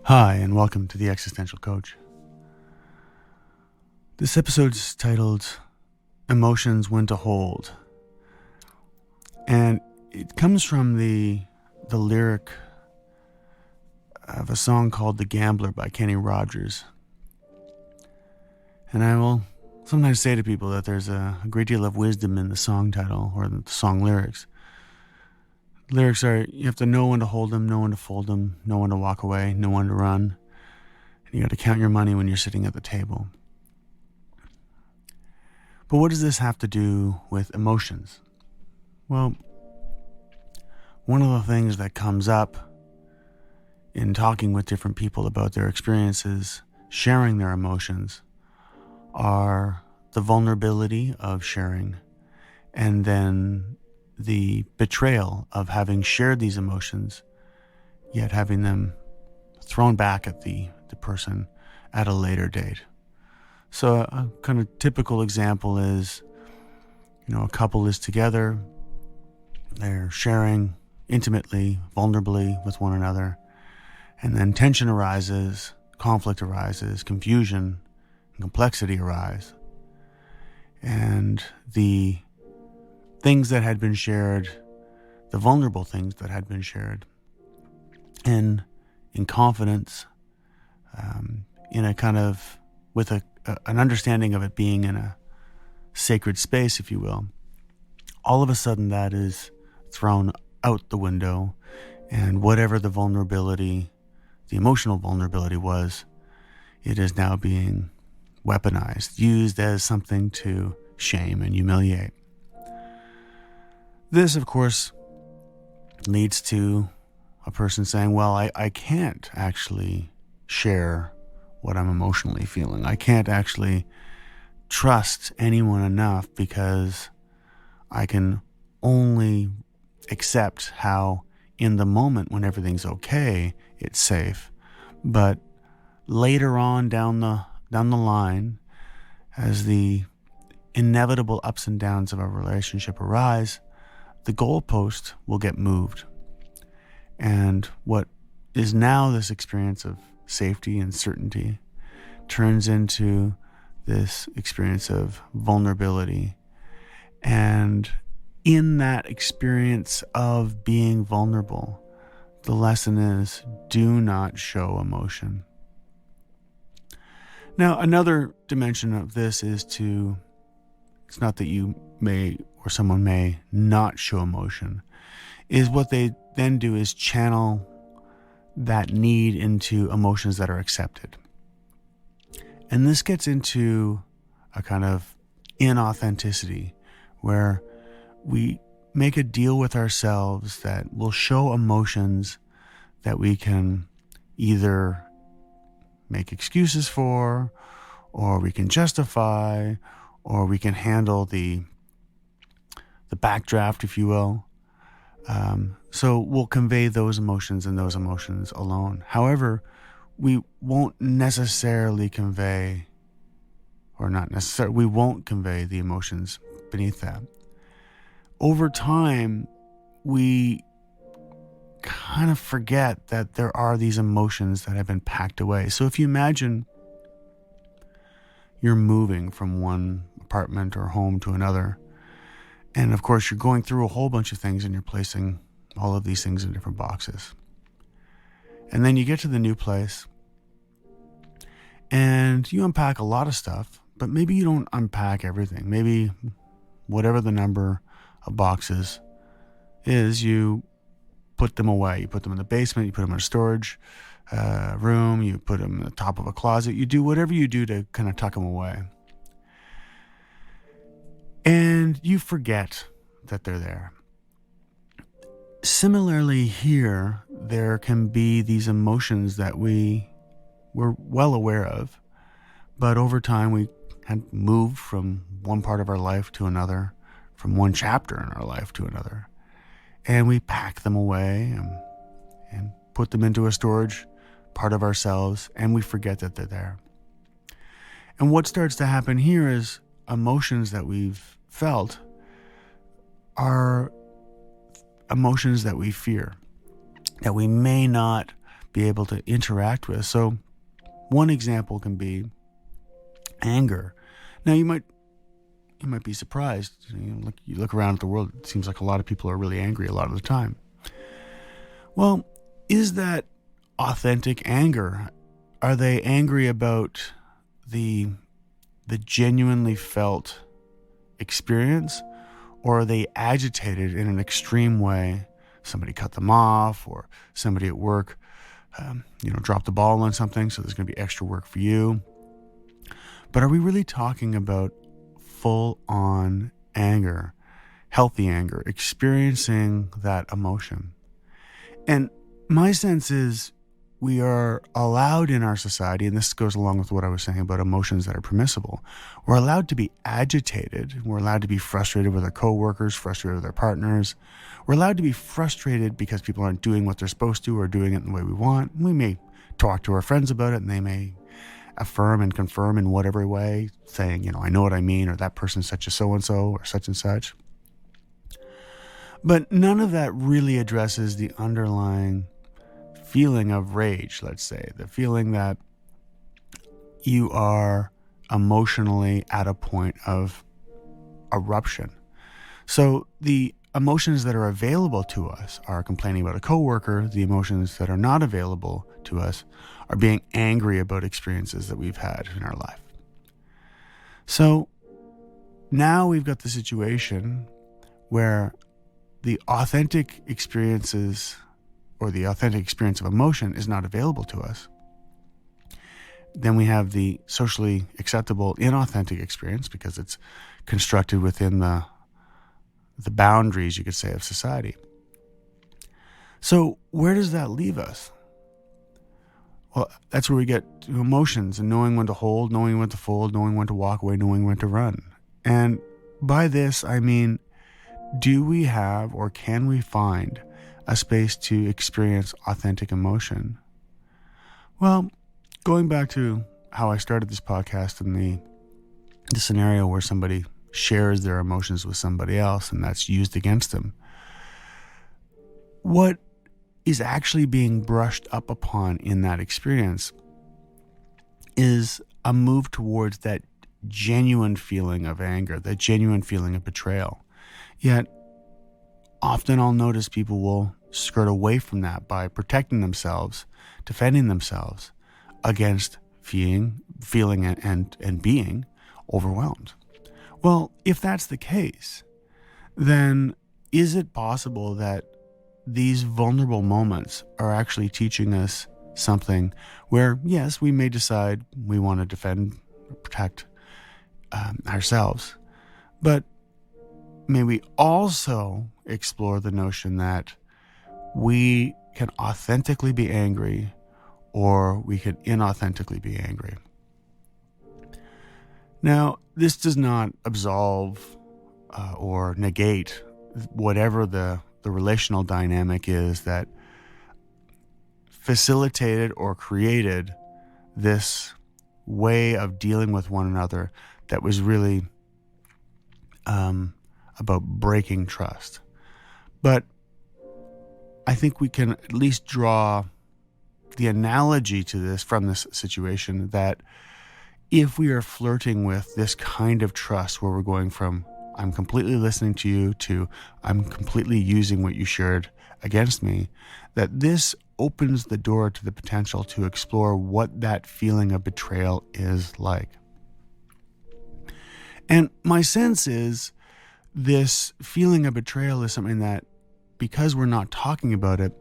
Hi, and welcome to The Existential Coach. This episode's titled Emotions When to Hold. And it comes from the lyric of a song called The Gambler by Kenny Rogers. And I will sometimes say to people that there's a great deal of wisdom in the song title or the song lyrics. Lyrics are, you have to know when to hold them, know when to fold them, know when to walk away, know when to run. And you got to count your money when you're sitting at the table. But what does this have to do with emotions? Well, one of the things that comes up in talking with different people about their experiences, sharing their emotions, are the vulnerability of sharing and then the betrayal of having shared these emotions, yet having them thrown back at the person at a later date. So a kind of typical example is, a couple is together, they're sharing intimately, vulnerably with one another, and then tension arises, conflict arises, confusion and complexity arise. And the things that had been shared, the vulnerable things that had been shared, in confidence, in a kind of, with an understanding of it being in a sacred space, if you will, all of a sudden that is thrown out the window, and whatever the vulnerability, the emotional vulnerability was, it is now being weaponized, used as something to shame and humiliate. This, of course, leads to a person saying, well, I can't actually share what I'm emotionally feeling. I can't actually trust anyone enough because I can only accept how in the moment when everything's okay, it's safe. But later on down the line, as the inevitable ups and downs of a relationship arise, the goalpost will get moved. And what is now this experience of safety and certainty turns into this experience of vulnerability. And in that experience of being vulnerable, the lesson is, do not show emotion. Now, another dimension of this is it's not that you may or someone may not show emotion, is what they then do is channel that need into emotions that are accepted. And this gets into a kind of inauthenticity where we make a deal with ourselves that will show emotions that we can either make excuses for, or we can justify, or we can handle the backdraft, if you will. So we'll convey those emotions and those emotions alone. However, we won't necessarily convey, we won't convey the emotions beneath that. Over time, we kind of forget that there are these emotions that have been packed away. So if you imagine you're moving from one apartment or home to another, and of course, you're going through a whole bunch of things and you're placing all of these things in different boxes. And then you get to the new place and you unpack a lot of stuff, but maybe you don't unpack everything. Maybe whatever the number of boxes is, you put them away. You put them in the basement, you put them in a storage room, you put them in the top of a closet. You do whatever you do to kind of tuck them away. And you forget that they're there. Similarly here, there can be these emotions that we're well aware of, but over time we had moved from one part of our life to another, from one chapter in our life to another, and we pack them away and put them into a storage part of ourselves, and we forget that they're there. And what starts to happen here is emotions that we've felt are emotions that we fear, that we may not be able to interact with. So one example can be anger. Now you might be surprised. You look around at the world, it seems like a lot of people are really angry a lot of the time. Well, is that authentic anger? Are they angry about the genuinely felt experience, or are they agitated in an extreme way? Somebody cut them off, or somebody at work, dropped the ball on something, so there's going to be extra work for you. But are we really talking about full-on anger, healthy anger, experiencing that emotion? And my sense is we are allowed in our society, and this goes along with what I was saying about emotions that are permissible. We're allowed to be agitated. We're allowed to be frustrated with our coworkers, frustrated with our partners. We're allowed to be frustrated because people aren't doing what they're supposed to or doing it the way we want. We may talk to our friends about it, and they may affirm and confirm in whatever way, saying, I know what I mean, or that person's such a so-and-so or such and such. But none of that really addresses the underlying feeling of rage, let's say, the feeling that you are emotionally at a point of eruption. So the emotions that are available to us are complaining about a coworker. The emotions that are not available to us are being angry about experiences that we've had in our life. So now we've got the situation where the authentic experiences or the authentic experience of emotion is not available to us. Then we have the socially acceptable inauthentic experience because it's constructed within the boundaries, you could say, of society. So where does that leave us? Well, that's where we get to emotions and knowing when to hold, knowing when to fold, knowing when to walk away, knowing when to run. And by this, I mean, do we have or can we find a space to experience authentic emotion? Well, going back to how I started this podcast and the scenario where somebody shares their emotions with somebody else and that's used against them, what is actually being brushed up upon in that experience is a move towards that genuine feeling of anger, that genuine feeling of betrayal. Yet, often I'll notice people will skirt away from that by protecting themselves, defending themselves against feeling and being overwhelmed. Well, if that's the case, then is it possible that these vulnerable moments are actually teaching us something where, yes, we may decide we want to defend, protect ourselves, but may we also explore the notion that we can authentically be angry or we can inauthentically be angry. Now, this does not absolve or negate whatever the relational dynamic is that facilitated or created this way of dealing with one another that was really about breaking trust. But I think we can at least draw the analogy to this from this situation that if we are flirting with this kind of trust where we're going from I'm completely listening to you to I'm completely using what you shared against me, that this opens the door to the potential to explore what that feeling of betrayal is like. And my sense is this feeling of betrayal is something that, because we're not talking about it,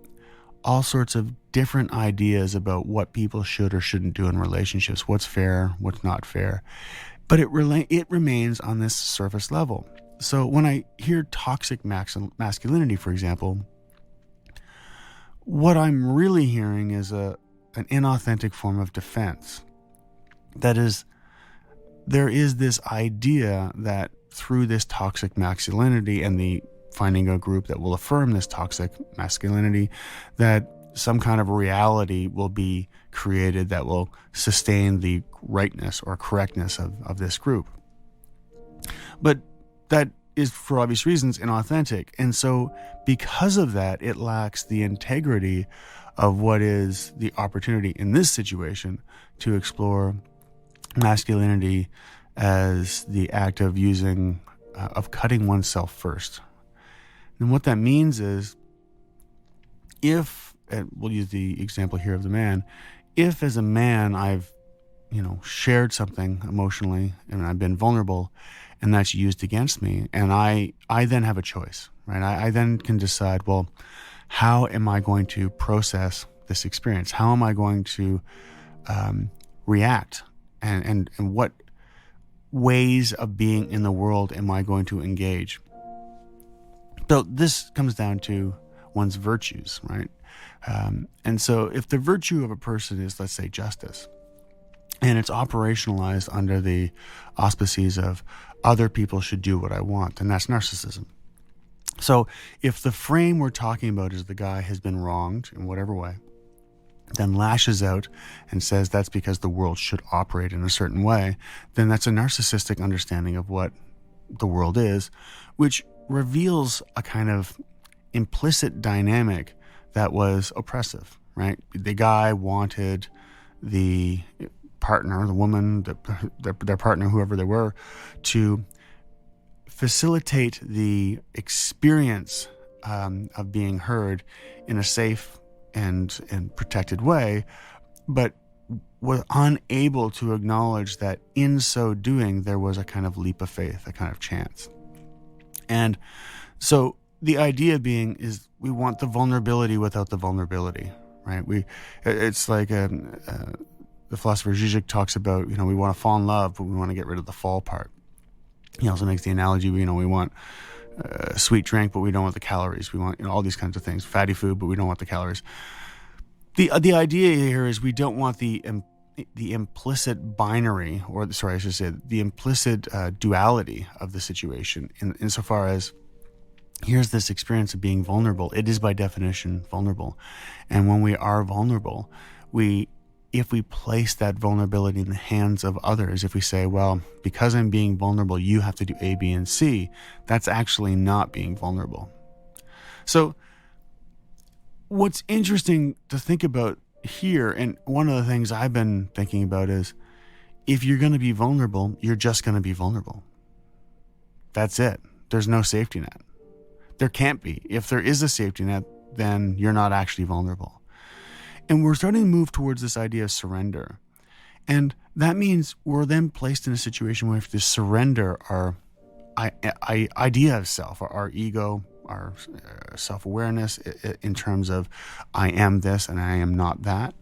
all sorts of different ideas about what people should or shouldn't do in relationships, what's fair, what's not fair, but it remains on this surface level. So when I hear toxic masculinity, for example, what I'm really hearing is an inauthentic form of defense. That is, there is this idea that through this toxic masculinity and the finding a group that will affirm this toxic masculinity, that some kind of reality will be created that will sustain the rightness or correctness of this group. But that is, for obvious reasons, inauthentic. And so because of that, it lacks the integrity of what is the opportunity in this situation to explore masculinity as the act of of cutting oneself first. And what that means is, and we'll use the example here of the man, if as a man I've shared something emotionally and I've been vulnerable and that's used against me, and I then have a choice, right? I then can decide, well, how am I going to process this experience? How am I going to react? And what ways of being in the world am I going to engage? So this comes down to one's virtues, right? And so if the virtue of a person is, let's say, justice, and it's operationalized under the auspices of other people should do what I want, and that's narcissism. So if the frame we're talking about is the guy has been wronged in whatever way, then lashes out and says that's because the world should operate in a certain way, then that's a narcissistic understanding of what the world is, which reveals a kind of implicit dynamic that was oppressive, right? The guy wanted the partner, the woman, their partner, whoever they were, to facilitate the experience of being heard in a safe and protected way, but was unable to acknowledge that in so doing there was a kind of leap of faith, a kind of chance. And so the idea being is we want the vulnerability without the vulnerability, right? It's like the philosopher Zizek talks about, we want to fall in love, but we want to get rid of the fall part. He also makes the analogy, we want a sweet drink, but we don't want the calories. We want all these kinds of things, fatty food, but we don't want the calories. The idea here is we don't want the implicit binary, the implicit duality of the situation insofar as here's this experience of being vulnerable. It is by definition vulnerable. And when we are vulnerable, if we place that vulnerability in the hands of others, if we say, well, because I'm being vulnerable, you have to do A, B, and C, that's actually not being vulnerable. So what's interesting to think about here, and one of the things I've been thinking about is, if you're going to be vulnerable, you're just going to be vulnerable. That's it. There's no safety net. There can't be. If there is a safety net, then you're not actually vulnerable. And we're starting to move towards this idea of surrender. And that means we're then placed in a situation where we have to surrender our idea of self, our ego, our self-awareness in terms of I am this and I am not that.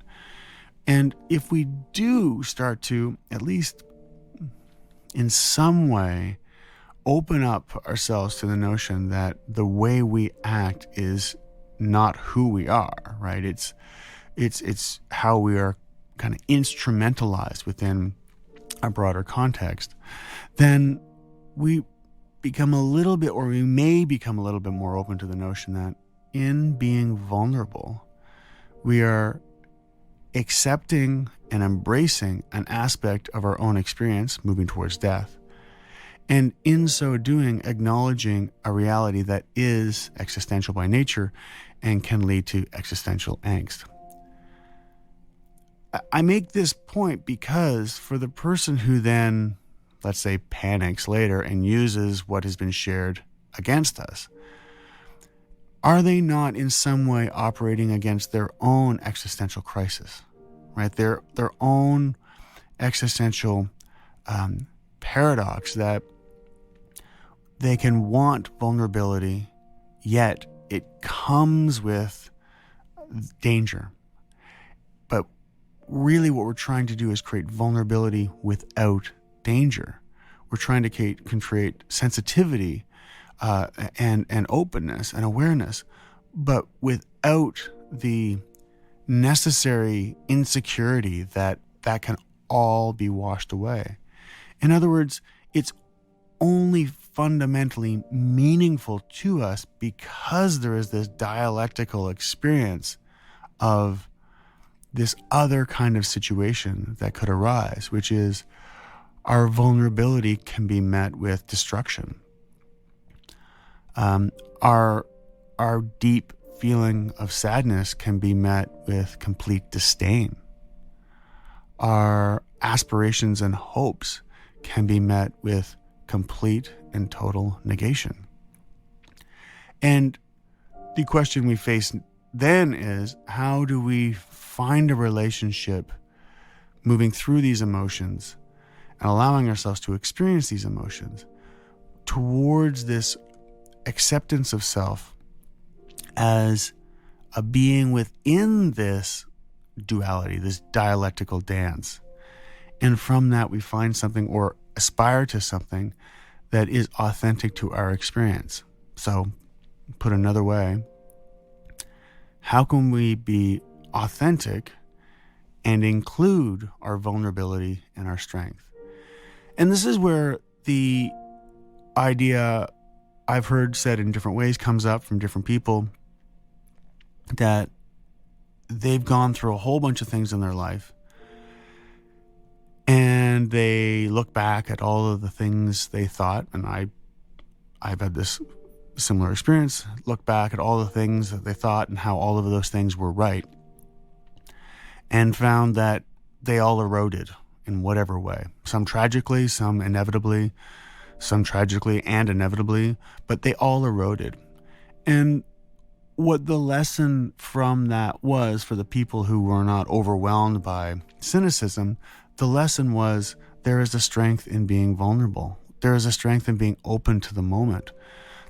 And if we do start to, at least in some way, open up ourselves to the notion that the way we act is not who we are, right? It's how we are kind of instrumentalized within a broader context, then we become we may become a little bit more open to the notion that in being vulnerable, we are accepting and embracing an aspect of our own experience moving towards death. And in so doing, acknowledging a reality that is existential by nature and can lead to existential angst. I make this point because for the person who then, let's say, panics later and uses what has been shared against us, are they not in some way operating against their own existential crisis, right? Their own existential paradox that they can want vulnerability, yet it comes with danger. But really what we're trying to do is create vulnerability without danger. We're trying to create sensitivity and openness and awareness, but without the necessary insecurity that can all be washed away. In other words, it's only fundamentally meaningful to us because there is this dialectical experience of this other kind of situation that could arise, which is our vulnerability can be met with destruction. Our deep feeling of sadness can be met with complete disdain. Our aspirations and hopes can be met with complete and total negation. And the question we face then is, how do we find a relationship moving through these emotions and allowing ourselves to experience these emotions towards this acceptance of self as a being within this duality, this dialectical dance. And from that, we find something or aspire to something that is authentic to our experience. So, put another way, how can we be authentic and include our vulnerability and our strength? And this is where the idea I've heard said in different ways comes up from different people, that they've gone through a whole bunch of things in their life and they look back at all of the things they thought, and I've had this similar experience, look back at all the things that they thought and how all of those things were right, and found that they all eroded in whatever way. Some tragically, some inevitably, some tragically and inevitably, but they all eroded. And what the lesson from that was for the people who were not overwhelmed by cynicism, the lesson was there is a strength in being vulnerable. There is a strength in being open to the moment.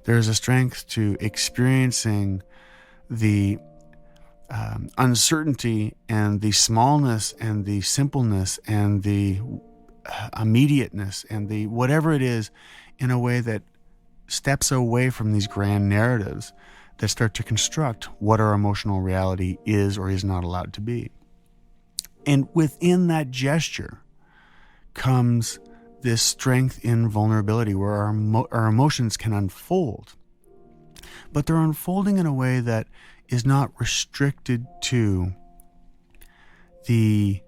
There is a strength to experiencing the uncertainty and the smallness and the simpleness and the immediateness and the whatever it is in a way that steps away from these grand narratives that start to construct what our emotional reality is or is not allowed to be. And within that gesture comes this strength in vulnerability where our emotions can unfold. But they're unfolding in a way that is not restricted to the,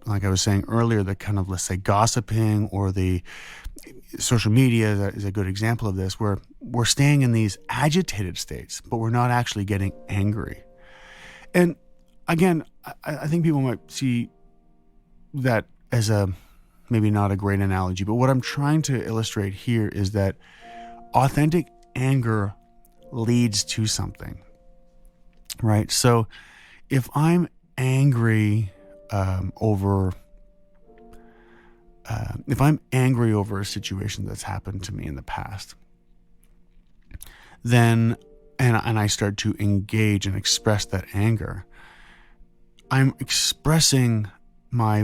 like I was saying earlier, the kind of, let's say, gossiping, or the social media is a good example of this, where we're staying in these agitated states, but we're not actually getting angry. And again, I think people might see that as a maybe not a great analogy, but what I'm trying to illustrate here is that authentic anger leads to something, right? So if I'm angry over a situation that's happened to me in the past, then and I start to engage and express that anger, I'm expressing my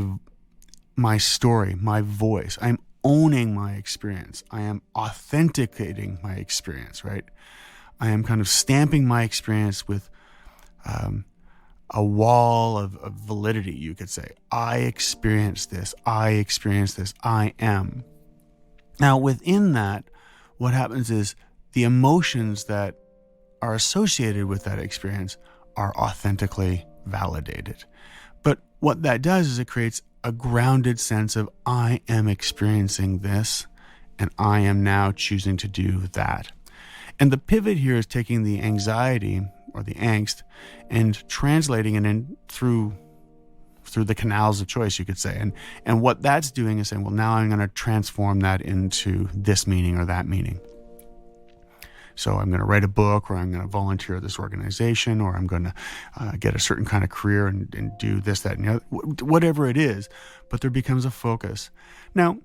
story, my voice. I'm owning my experience. I am authenticating my experience, right? I am kind of stamping my experience with a wall of validity, you could say. I experienced this. I experienced this. I am. Now, within that, what happens is the emotions that are associated with that experience are authentically validated. But what that does is it creates a grounded sense of I am experiencing this and I am now choosing to do that. And the pivot here is taking the anxiety or the angst and translating it in through the canals of choice, you could say. And what that's doing is saying, well, now I'm going to transform that into this meaning or that meaning. So I'm going to write a book, or I'm going to volunteer at this organization, or I'm going to get a certain kind of career and do this, that, and the other, whatever it is. But there becomes a focus. Now,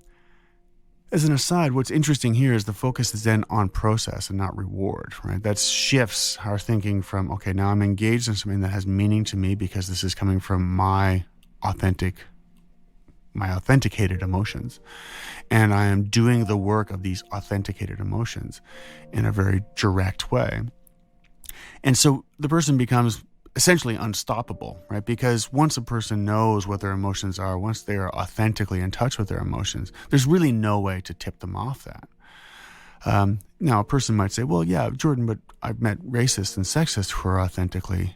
as an aside, what's interesting here is the focus is then on process and not reward, right? That shifts our thinking from, okay, now I'm engaged in something that has meaning to me because this is coming from my authenticated emotions. And I am doing the work of these authenticated emotions in a very direct way. And so the person becomes essentially unstoppable, right? Because once a person knows what their emotions are, once they are authentically in touch with their emotions, there's really no way to tip them off that. Now, a person might say, well, yeah, Jordan, but I've met racists and sexists who are authentically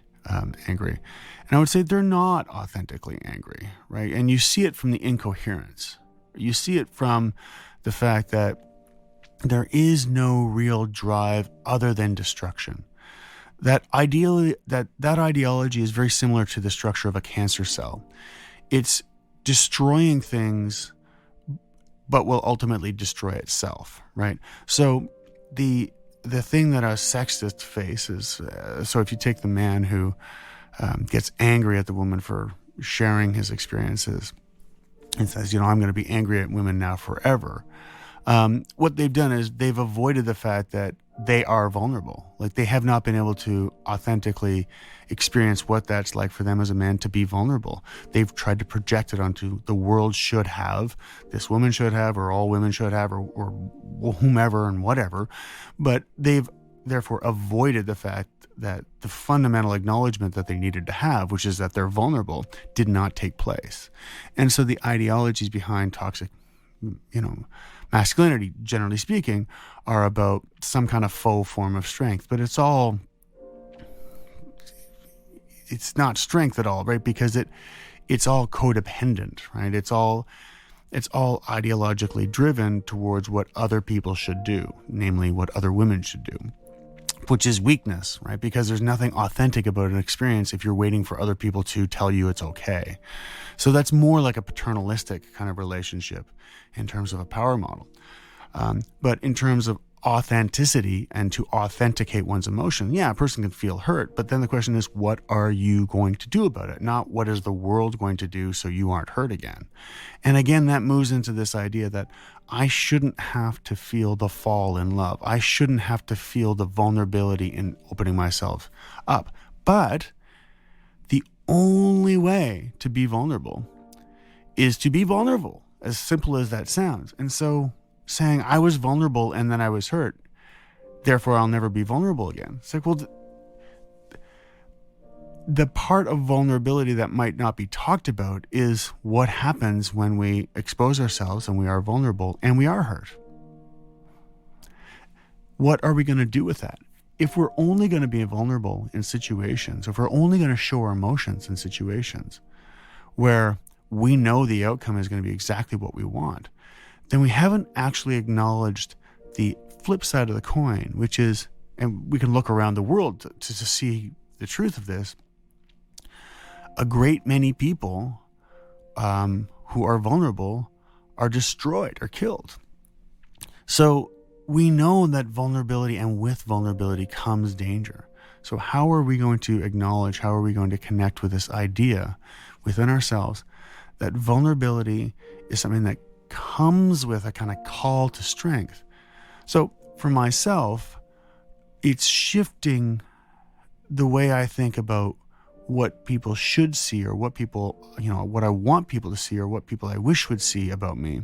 angry. And I would say they're not authentically angry, right? And you see it from the incoherence. You see it from the fact that there is no real drive other than destruction. that ideology is very similar to the structure of a cancer cell. It's destroying things, but will ultimately destroy itself, right? So the thing that a sexist faces, so if you take the man who gets angry at the woman for sharing his experiences and says, I'm going to be angry at women now forever. What they've done is they've avoided the fact that they are vulnerable. Like, they have not been able to authentically experience what that's like for them as a man to be vulnerable. They've tried to project it onto the world should have, this woman should have, or all women should have, or whomever and whatever. But they've therefore avoided the fact that the fundamental acknowledgement that they needed to have, which is that they're vulnerable, did not take place. And so the ideologies behind toxic, masculinity, generally speaking, are about some kind of faux form of strength. But it's not strength at all, right? Because it's all codependent, right? It's all ideologically driven towards what other people should do, namely what other women should do, which is weakness, right? Because there's nothing authentic about an experience if you're waiting for other people to tell you it's okay. So that's more like a paternalistic kind of relationship in terms of a power model. But in terms of authenticity and to authenticate one's emotion, a person can feel hurt, but then the question is, what are you going to do about it? Not what is the world going to do so you aren't hurt again. And again, that moves into this idea that I shouldn't have to feel the fall in love. I shouldn't have to feel the vulnerability in opening myself up. But the only way to be vulnerable is to be vulnerable, as simple as that sounds. And so saying I was vulnerable and then I was hurt, therefore I'll never be vulnerable again. It's like, well, the part of vulnerability that might not be talked about is what happens when we expose ourselves and we are vulnerable and we are hurt. What are we going to do with that? If we're only going to be vulnerable in situations, if we're only going to show our emotions in situations where we know the outcome is going to be exactly what we want, then we haven't actually acknowledged the flip side of the coin, which is, and we can look around the world to see the truth of this, a great many people who are vulnerable are destroyed or killed. So we know that vulnerability, and with vulnerability comes danger. So how are we going to acknowledge, how are we going to connect with this idea within ourselves that vulnerability is something that comes with a kind of call to strength? So for myself, it's shifting the way I think about what people should see, or what people, what I want people to see, or what people I wish would see about me,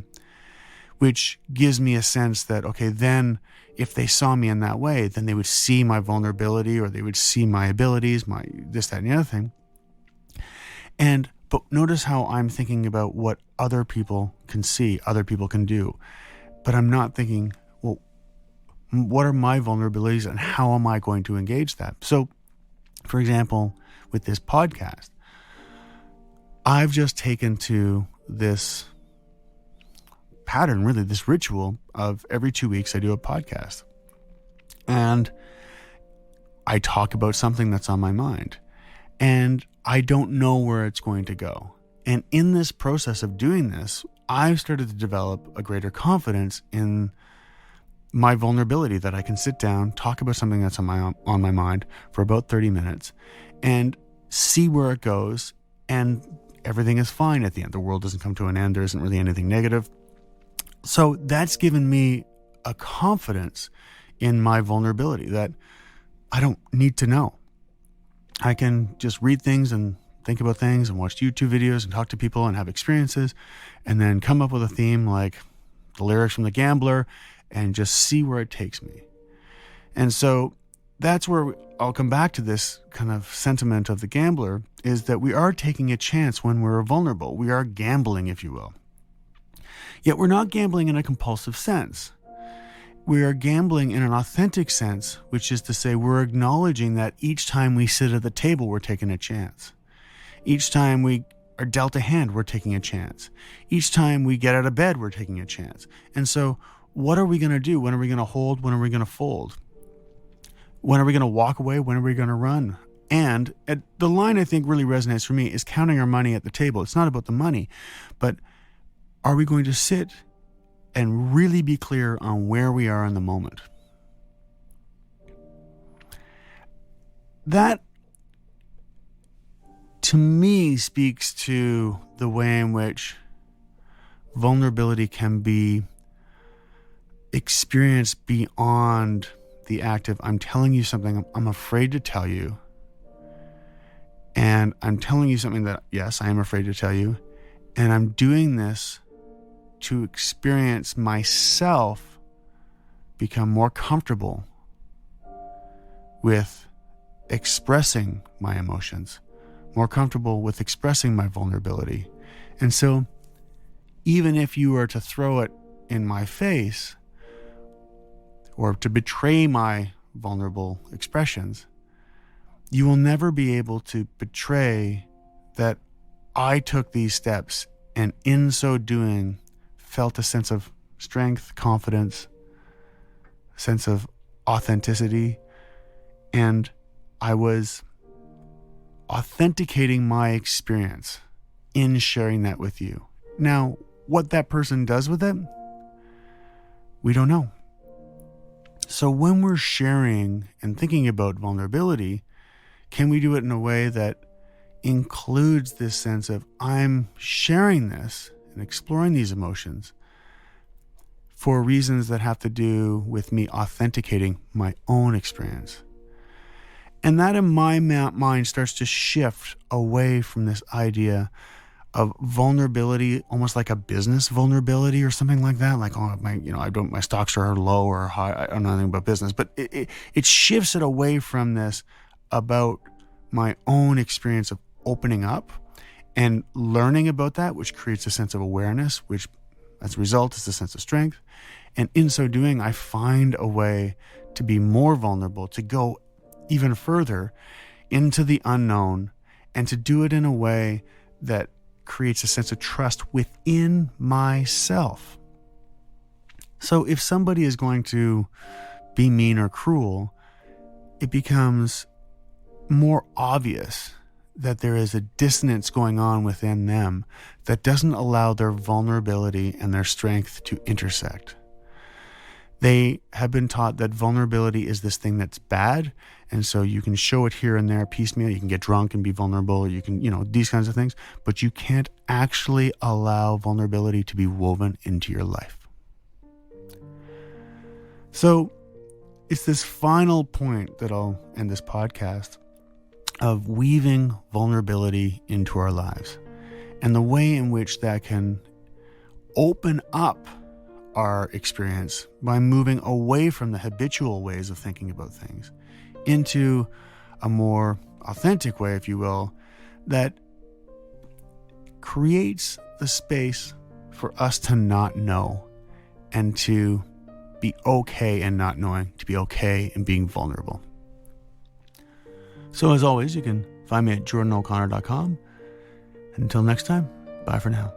which gives me a sense that, okay, then if they saw me in that way, then they would see my vulnerability, or they would see my abilities, my this, that, and the other thing. But notice how I'm thinking about what other people can see, other people can do. But I'm not thinking, well, what are my vulnerabilities and how am I going to engage that? So, for example, with this podcast, I've just taken to this pattern, really this ritual of every 2 weeks I do a podcast. And I talk about something that's on my mind. And I don't know where it's going to go. And in this process of doing this, I've started to develop a greater confidence in my vulnerability, that I can sit down, talk about something that's on my mind for about 30 minutes and see where it goes, and everything is fine at the end. The world doesn't come to an end. There isn't really anything negative. So that's given me a confidence in my vulnerability that I don't need to know. I can just read things and think about things and watch YouTube videos and talk to people and have experiences, and then come up with a theme like the lyrics from The Gambler and just see where it takes me. And so that's where I'll come back to this kind of sentiment of The Gambler, is that we are taking a chance when we're vulnerable. We are gambling, if you will. Yet we're not gambling in a compulsive sense. We are gambling in an authentic sense, which is to say we're acknowledging that each time we sit at the table, we're taking a chance. Each time we are dealt a hand, we're taking a chance. Each time we get out of bed, we're taking a chance. And so what are we going to do? When are we going to hold? When are we going to fold? When are we going to walk away? When are we going to run? And the line I think really resonates for me is counting our money at the table. It's not about the money, but are we going to sit and really be clear on where we are in the moment? That, to me, speaks to the way in which vulnerability can be experienced beyond the act of, I'm telling you something I'm afraid to tell you. And I'm telling you something that, yes, I am afraid to tell you. And I'm doing this to experience myself become more comfortable with expressing my emotions, more comfortable with expressing my vulnerability. And so even if you were to throw it in my face or to betray my vulnerable expressions, you will never be able to betray that I took these steps and in so doing felt a sense of strength, confidence, sense of authenticity, and I was authenticating my experience in sharing that with you. Now, what that person does with it, we don't know. So when we're sharing and thinking about vulnerability, can we do it in a way that includes this sense of I'm sharing this and exploring these emotions for reasons that have to do with me authenticating my own experience? And that in my mind starts to shift away from this idea of vulnerability, almost like a business vulnerability or something like that. Like, oh, my stocks are low or high. I don't know anything about business, but it shifts it away from this about my own experience of opening up and learning about that, which creates a sense of awareness, which as a result is a sense of strength. And in so doing, I find a way to be more vulnerable, to go even further into the unknown, and to do it in a way that creates a sense of trust within myself. So if somebody is going to be mean or cruel, it becomes more obvious that there is a dissonance going on within them that doesn't allow their vulnerability and their strength to intersect. They have been taught that vulnerability is this thing that's bad, and so you can show it here and there piecemeal. You can get drunk and be vulnerable, you can, these kinds of things, but you can't actually allow vulnerability to be woven into your life. So it's this final point that I'll end this podcast of weaving vulnerability into our lives and the way in which that can open up our experience by moving away from the habitual ways of thinking about things into a more authentic way, if you will, that creates the space for us to not know and to be okay in not knowing, to be okay in being vulnerable. So as always, you can find me at JordanO'Connor.com. Until next time, bye for now.